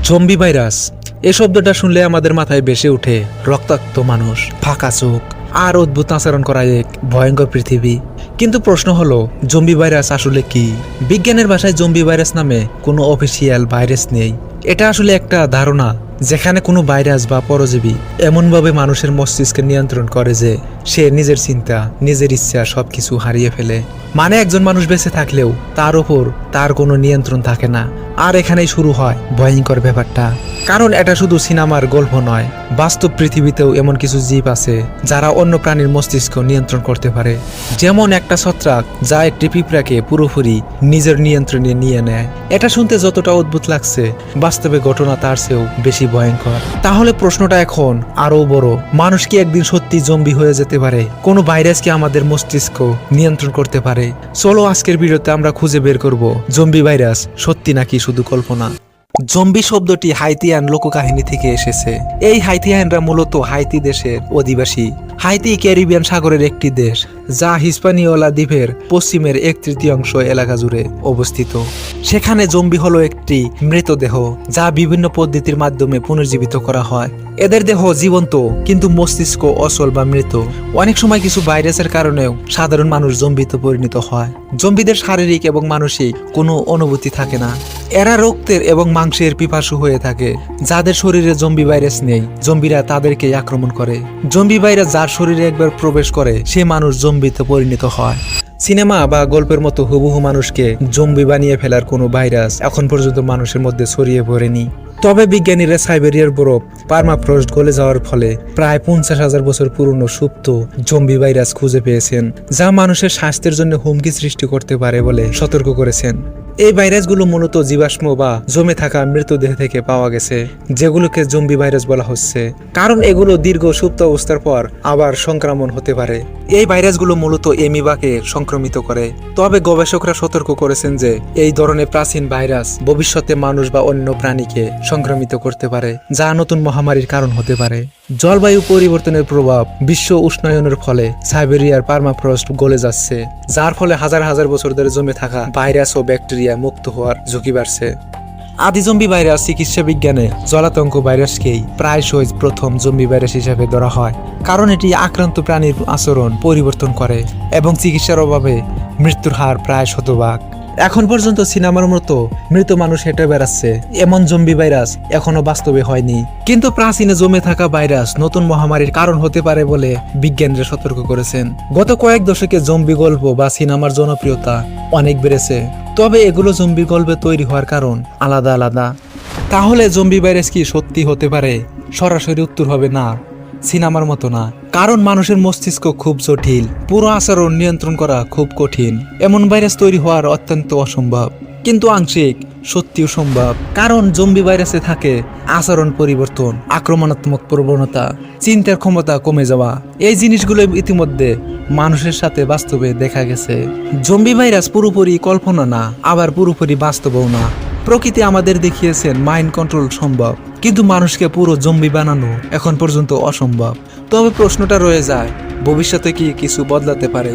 Zombie virus এই শব্দটা শুনলে আমাদের মাথায় ভেসে ওঠে রক্তাক্ত মানুষ, ফাঁকা চোখ আর অদ্ভুত আচরণ করা এক ভয়ঙ্কর পৃথিবী। কিন্তু প্রশ্ন হলো, জম্বি ভাইরাস আসলে কি? বিজ্ঞানের ভাষায় জম্বি ভাইরাস নামে কোনো অফিসিয়াল ভাইরাস নেই। এটা আসলে একটা ধারণা যেখানে কোনো ভাইরাস বা পরজীবী এমনভাবে মানুষের মস্তিষ্কে নিয়ন্ত্রণ করে যে সে নিজের চিন্তা, নিজের ইচ্ছা সবকিছু হারিয়ে ফেলে। মানে একজন মানুষ বেঁচে থাকলেও তার উপর তার কোনো নিয়ন্ত্রণ থাকে না। আর এখানেই শুরু হয় ভয়ঙ্কর ব্যাপারটা। কারণ এটা শুধু সিনেমার গল্প নয়, বাস্তব পৃথিবীতেও এমন কিছু জীব আছে যারা অন্য প্রাণীর মস্তিষ্ক নিয়ন্ত্রণ করতে পারে। যেমন একটা ছত্রাক যা একটি পিঁপড়াকে পুরোপুরি নিজের নিয়ন্ত্রণে নিয়ে নেয়। এটা শুনতে যতটা অদ্ভুত লাগছে, বাস্তবে ঘটনা তার চেয়েও বেশি ভয়ঙ্কর। তাহলে প্রশ্নটা এখন আরো বড়, মানুষ কি একদিন সত্যি জম্বি হয়ে যেতে পারে? কোনো ভাইরাস কি আমাদের মস্তিষ্ক নিয়ন্ত্রণ করতে পারে? চলো আজকের ভিডিওতে আমরা খুঁজে বের করব জম্বি ভাইরাস সত্যি নাকি শুধু কল্পনা। জম্বি শব্দটি হাইতিয়ান লোককাহিনী থেকে এসেছে। এই হাইতিয়ানরা মূলত হাইতি দেশের অধিবাসী। হাইতি ক্যারিবিয়ান সাগরের একটি দেশ যা হিস্পানিওলা দ্বীপের পশ্চিমের 1/3 এলাকা জুড়ে অবস্থিত। সেখানে জম্বি হলো একটি মৃতদেহ যা বিভিন্ন পদ্ধতির মাধ্যমে পুনর্জীবিত করা হয়। এদের দেহ জীবন্ত কিন্তু মস্তিষ্ক অচল বা মৃত। অনেক সময় কিছু ভাইরাসের কারণেও সাধারণ মানুষ জম্বিতে পরিণত হয়। জম্বিদের শারীরিক এবং মানসিক কোনো অনুভূতি থাকে না। এরা রক্তের এবং মাংসের পিপাসু হয়ে থাকে। যাদের শরীরে জম্বি ভাইরাস নেই, জম্বিরা তাদেরকে আক্রমণ করে। জম্বি ভাইরাস যার শরীরে একবার প্রবেশ করে সে মানুষ জম্বিতে পরিণত হয়। সিনেমা বা গল্পের মতো হুবহু মানুষকে জম্বি বানিয়ে ফেলার কোনো ভাইরাস এখন পর্যন্ত মানুষের মধ্যে ছড়িয়ে পড়েনি। তবে বিজ্ঞানীরা সাইবেরিয়ার বরফ পার্মাফ্রস্ট গলে যাওয়ার ফলে প্রায় 50,000 বছর পুরনো সুপ্ত জম্বি ভাইরাস খুঁজে পেয়েছেন, যা মানুষের স্বাস্থ্যের জন্য হুমকি সৃষ্টি করতে পারে বলে সতর্ক করেছেন। এই ভাইরাসগুলো মূলত জীবাশ্ম বা জমে থাকা মৃতদেহ থেকে পাওয়া গেছে, যেগুলোকে জম্বি ভাইরাস বলা হচ্ছে। কারণ এগুলো দীর্ঘ সুপ্ত অবস্থার পর আবার সংক্রমণ হতে পারে। এই ভাইরাসগুলো মূলত এমিবাকে সংক্রমিত করে। তবে গবেষকরা সতর্ক করেছেন যে এই ধরনের প্রাচীন ভাইরাস ভবিষ্যতে মানুষ বা অন্য প্রাণীকে সংক্রমিত করতে পারে, যা নতুন মহামারীর কারণ হতে পারে। জলবায়ু পরিবর্তনের প্রভাব, বিশ্ব উষ্ণায়নের ফলে সাইবেরিয়ার পার্মাফ্রস্ট গলে যাচ্ছে, যার ফলে হাজার হাজার বছর ধরে জমে থাকা ভাইরাস ও ব্যাকটেরিয়া মুক্ত হওয়ার ঝুঁকি বাড়ছে। আদি জম্বি ভাইরাস চিকিৎসা বিজ্ঞানে জলাতঙ্ক ভাইরাসকেই প্রায়শই প্রথম জম্বি ভাইরাস হিসেবে ধরা হয়, কারণ এটি আক্রান্ত প্রাণীর আচরণ পরিবর্তন করে এবং চিকিৎসার অভাবে মৃত্যুর হার প্রায় 100%। এখন পর্যন্ত সিনেমার মতো মৃত মানুষ হেঁটে বেড়াচ্ছে এমন জম্বি ভাইরাস এখনো বাস্তবে হয়নি। কিন্তু প্রাচীনে জমে থাকা ভাইরাস নতুন মহামারীর কারণ হতে পারে বলে বিজ্ঞানীরা সতর্ক করেছেন। গত কয়েক দশকে জম্বি গল্প বা সিনেমার জনপ্রিয়তা অনেক বেড়েছে। তবে এগুলো জম্বি গল্পে তৈরি হওয়ার কারণ আলাদা আলাদা। তাহলে জম্বি ভাইরাস কি সত্যি হতে পারে? সরাসরি উত্তর হবে না, সিনেমার মতো না। কারণ মানুষের মস্তিষ্ক খুব জটিল, পুরো আচরণ নিয়ন্ত্রণ করা খুব কঠিন। এমন ভাইরাস তৈরি হওয়ার অত্যন্ত অসম্ভব, কিন্তু আংশিক সত্যিও সম্ভব। কারণ জম্বি ভাইরাসে থাকে আচরণ পরিবর্তন, আক্রমণাত্মক প্রবণতা, চিন্তার ক্ষমতা কমে যাওয়া। এই জিনিসগুলো ইতিমধ্যে মানুষের সাথে বাস্তবে দেখা গেছে। জম্বি ভাইরাস পুরোপুরি কল্পনা না, আবার পুরোপুরি বাস্তবও না। প্রকৃতি আমাদের দেখিয়েছেন মাইন্ড কন্ট্রোল সম্ভব, কিন্তু মানুষকে পুরো জম্বি বানানো এখন পর্যন্ত অসম্ভব। তবে প্রশ্নটা রয়ে যায়, ভবিষ্যতে কি কিছু বদলাতে পারে?